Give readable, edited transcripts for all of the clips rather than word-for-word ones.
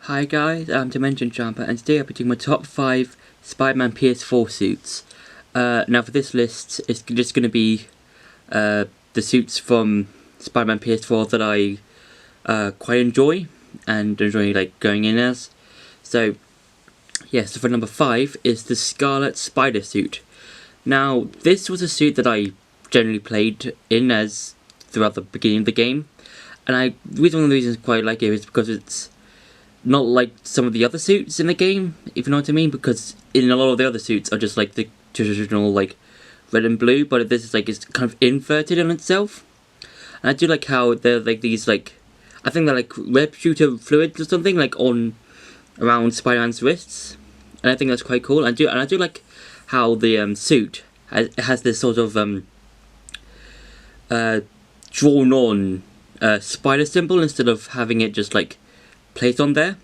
Hi guys, I'm Dimension Jumper, and today I'll be doing my top 5 Spider Man PS4 suits. Now for this list, it's just going to be the suits from Spider Man PS4 that I quite enjoy, and enjoy like going in as. So for number 5 is the Scarlet Spider suit. Now this was a suit that I generally played in as throughout the beginning of the game, and one of the reasons I quite like it is because it's not like some of the other suits in the game, if you know what I mean, because in a lot of the other suits are just like the traditional like red and blue, but this is like it's kind of inverted on itself. And I do like how they're like these like, I think they're like web shooter fluids or something like on around Spider-Man's wrists, and I think that's quite cool. And I do like how the suit has this sort of drawn on spider symbol instead of having it just like placed on there.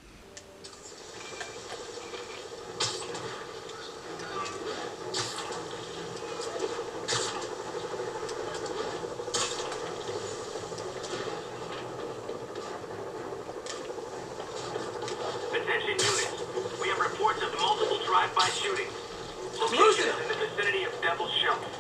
Attention units. We have reports of multiple drive-by shootings. Location is in the vicinity of Devil's Shelf.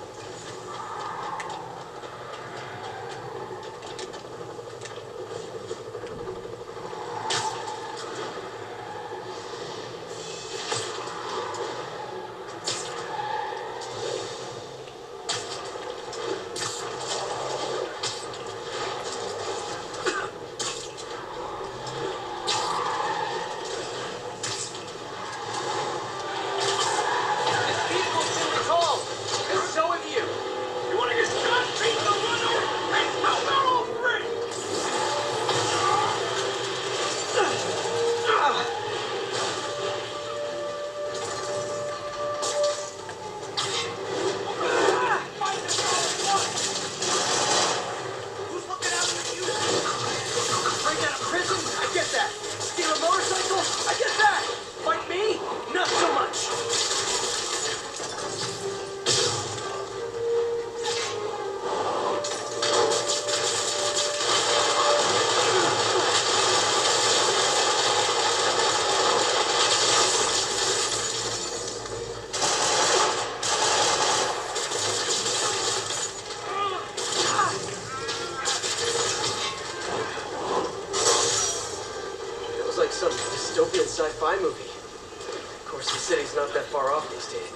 Like some dystopian sci-fi movie. Of course, the city's not that far off these days.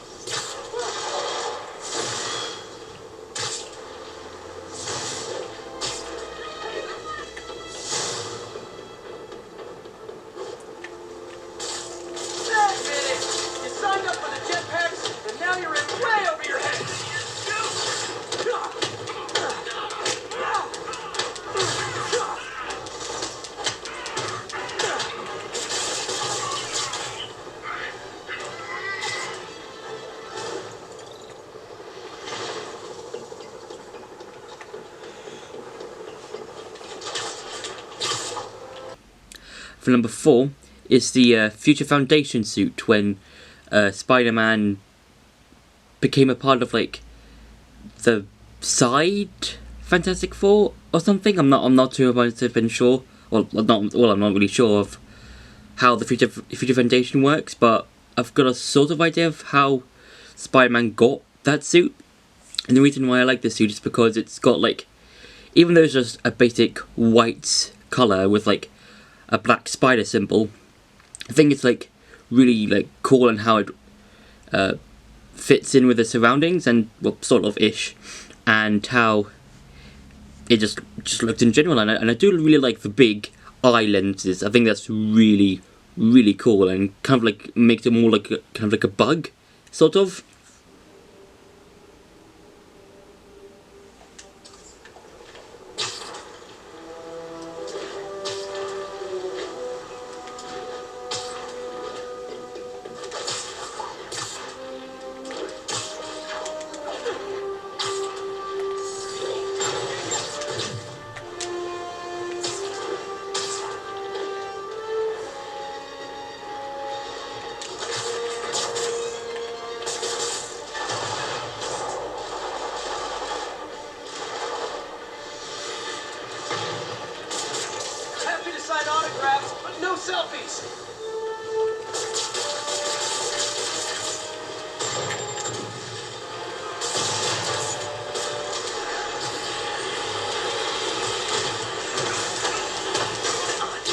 That minute! You signed up for the jetpacks, and now you're in way over your head! For number 4 is the Future Foundation suit when Spider-Man became a part of like the side Fantastic Four or something. I'm not too much been sure. I'm not really sure of how the Future Foundation works, but I've got a sort of idea of how Spider-Man got that suit. And the reason why I like this suit is because it's got like, even though it's just a basic white colour with like a black spider symbol, I think it's like really like cool and how it fits in with the surroundings and well, sort of ish, and how it just looks in general. And I do really like the big eye lenses. I think that's really cool and kind of like makes it more like kind of like a bug sort of. selfies!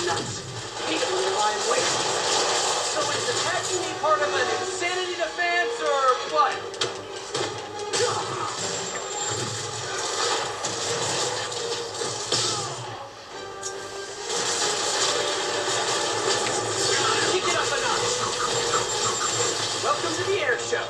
Nuts. Hate it when they lie in wait. So is attacking me part of an insanity defense or what? Kick it up a notch. Welcome to the air show.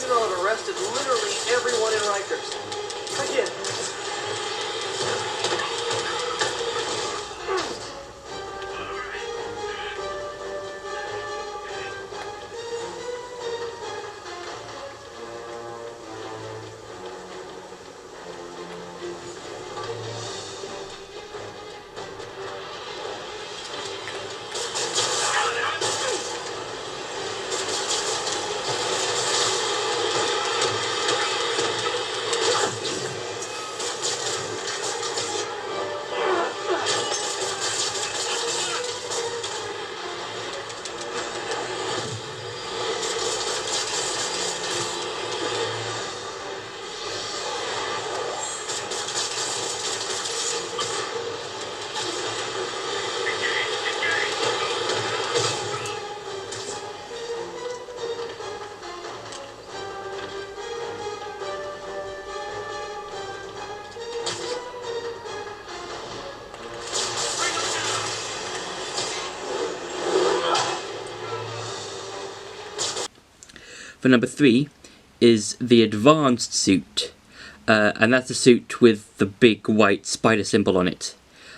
I'll have arrested literally everyone in Rikers. Again. For number 3 is the advanced suit, and that's the suit with the big white spider symbol on it.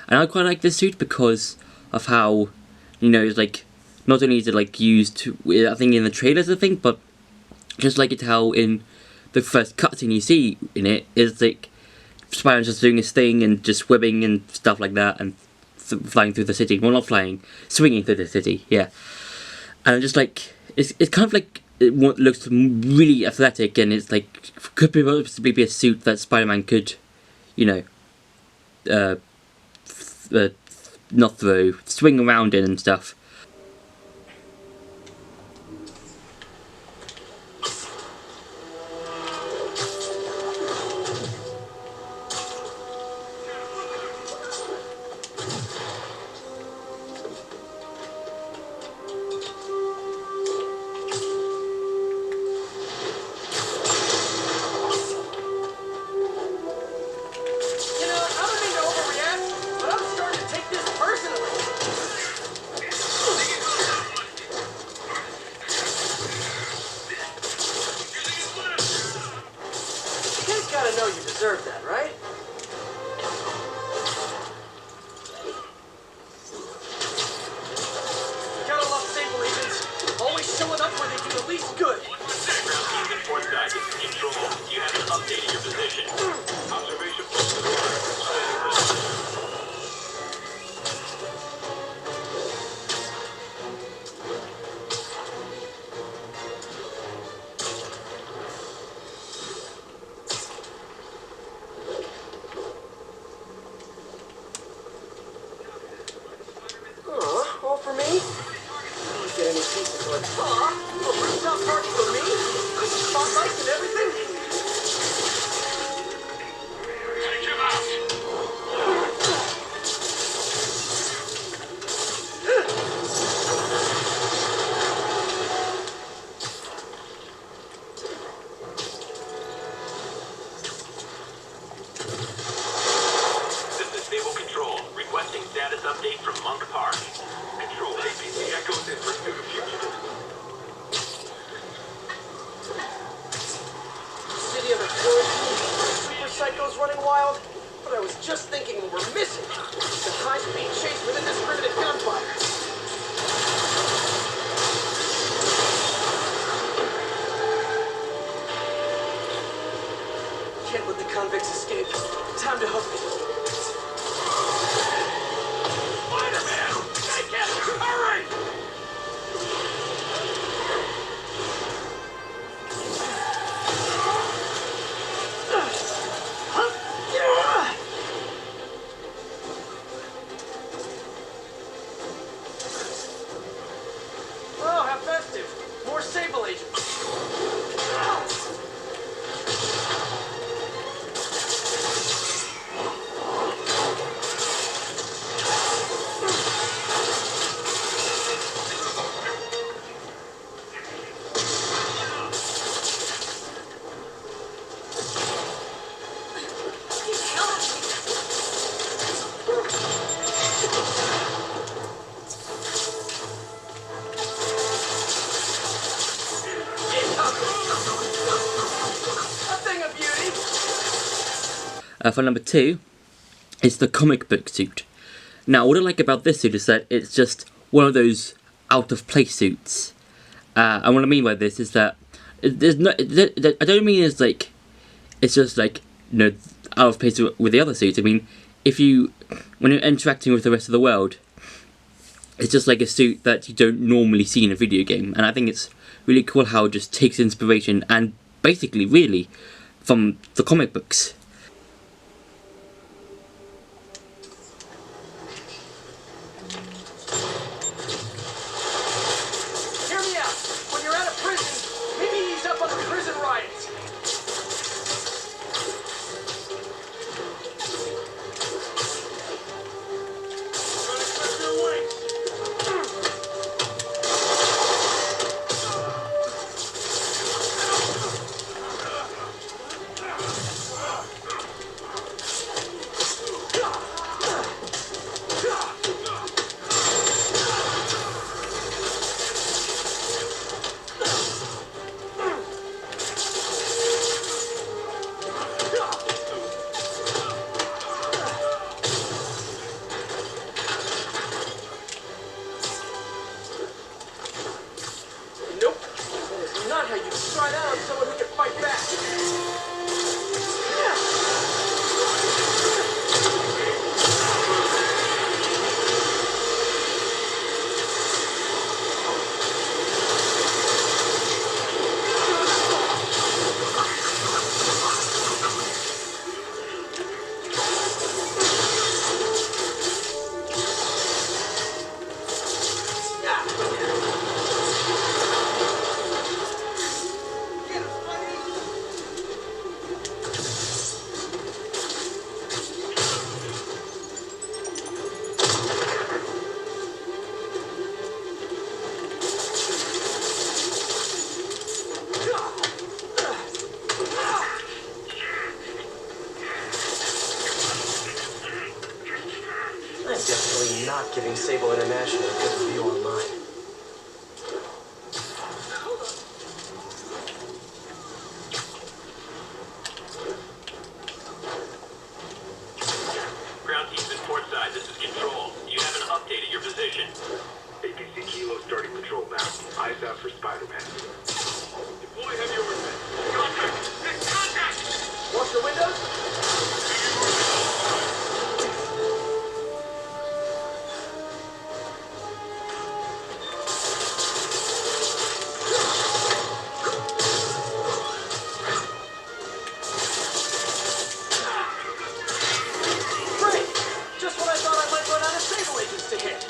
And I quite like this suit because of how, you know, it's like, not only is it like used, I think in the trailers I think, but just like it how in the first cutscene you see in it is like Spider-Man's just doing his thing and just swimming and stuff like that and flying through the city. Well, not flying, swinging through the city, yeah. And just like, it's kind of like, it looks really athletic, and it's like could possibly be a suit that Spider-Man could, you know, not throw, swing around in and stuff. know you deserve that, right? Gotta love Sable agents. Always showing up where they do the least good. Report back into control. You haven't updated your position. Observation post. All for me? I don't get any peace until it's a rooftop party for me? Spotlights and everything? Take him out! This is Stable Control, requesting status update from Monk Park. Control, APC echoes in pursuit of fugitive. City of explosions, super psychos running wild. But I was just thinking what we're missing. The high-speed chase with indiscriminate gunfire. Can't let the convicts escape. Time to hook me. Spider Man! Take it! Hurry! For number 2 is the comic book suit. Now, what I like about this suit is that it's just one of those out-of-place suits. And what I mean by this is that there's no. I don't mean it's like it's just like out of place with the other suits. I mean, when you're interacting with the rest of the world, it's just like a suit that you don't normally see in a video game, and I think it's really cool how it just takes inspiration and basically really from the comic books. Hear me out. When you're out of prison, maybe ease up on the prison riots. Nope. That is not how you try down someone who can fight back. I'm definitely not giving Sable International a good review online. Ground teams in port side, this is Control. You haven't updated your position. APC Kilo starting patrol now. Eyes out for Spider Man. Deploy heavy ordnance. Contact! Contact! Wash the windows? Great! Just when I thought I might run out of Sable agents to hit.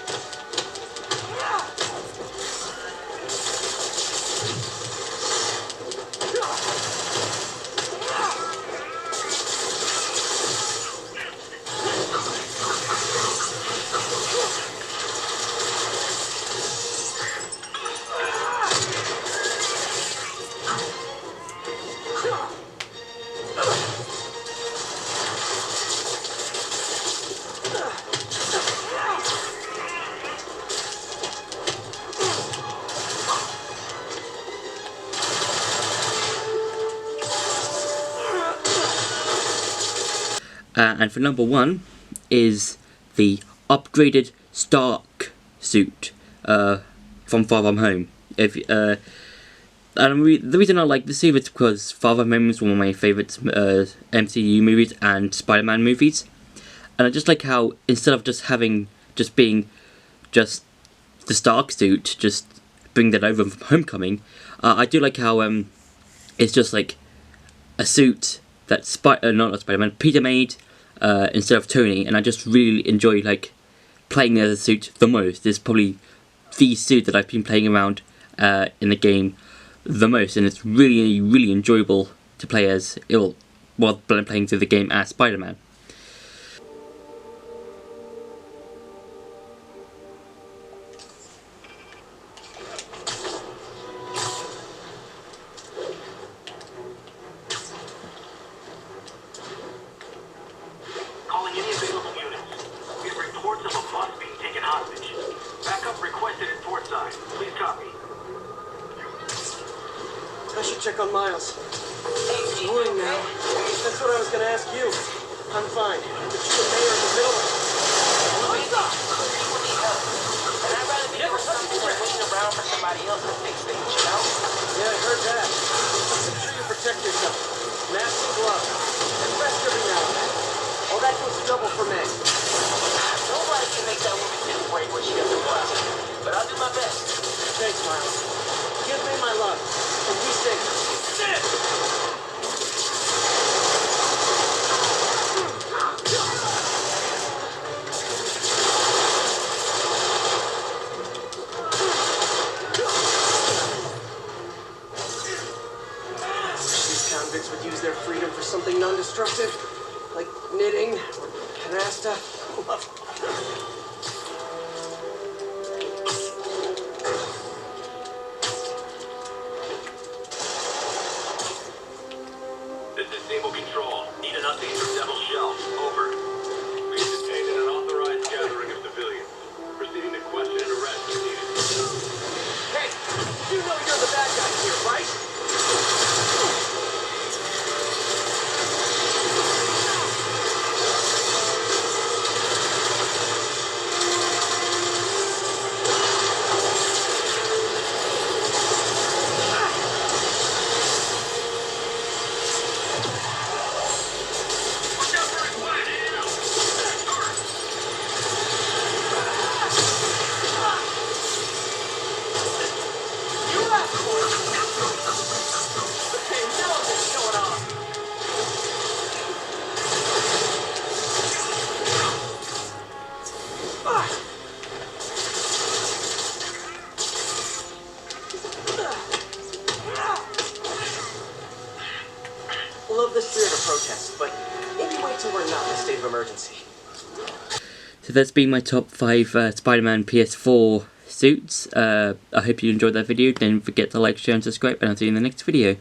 And for number 1 is the upgraded Stark suit from Far From Home. The reason I like this suit is because Far From Home is one of my favourite MCU movies and Spider Man movies, and I just like how instead of just being the Stark suit, just bring that over from Homecoming, I do like how it's just like a suit that not Spider-Man, Peter made instead of Tony, and I just really enjoy like playing as a suit the most. It's probably the suit that I've been playing around in the game the most, and it's really, really enjoyable to play as while playing through the game as Spider-Man. Calling any available units. We have reports of a bus being taken hostage. Backup requested at port side. Please copy. I should check on Miles. It's morning now. That's what I was gonna ask you. I'm fine. But you and May are in the middle of... What's up? People need help. And I'd rather be doing something than waiting around for somebody else to fix things, you know? Yeah, I heard that. Just make sure you protect yourself. Mask and gloves. And rest every now and then. All that goes double for May. Nobody can make that woman do break when she doesn't want to. But I'll do my best. Thanks, Miles. Give May my love. And be safe. Sit! These convicts would use their freedom for something non-destructive, like knitting or canasta. This is Stable Control. Need an update from Devil's Shelf. Over. We've detained an unauthorized gathering of civilians. Proceeding to question and arrest if needed. Hey, you know you're the bad guy here, right? Watch out for his flat, You asked for it. Hey, now what's going on? Love the spirit of protest, but maybe wait till we're not in a state of emergency. So that's been my top 5 Spider Man PS4 suits. I hope you enjoyed that video. Don't forget to like, share and subscribe, and I'll see you in the next video.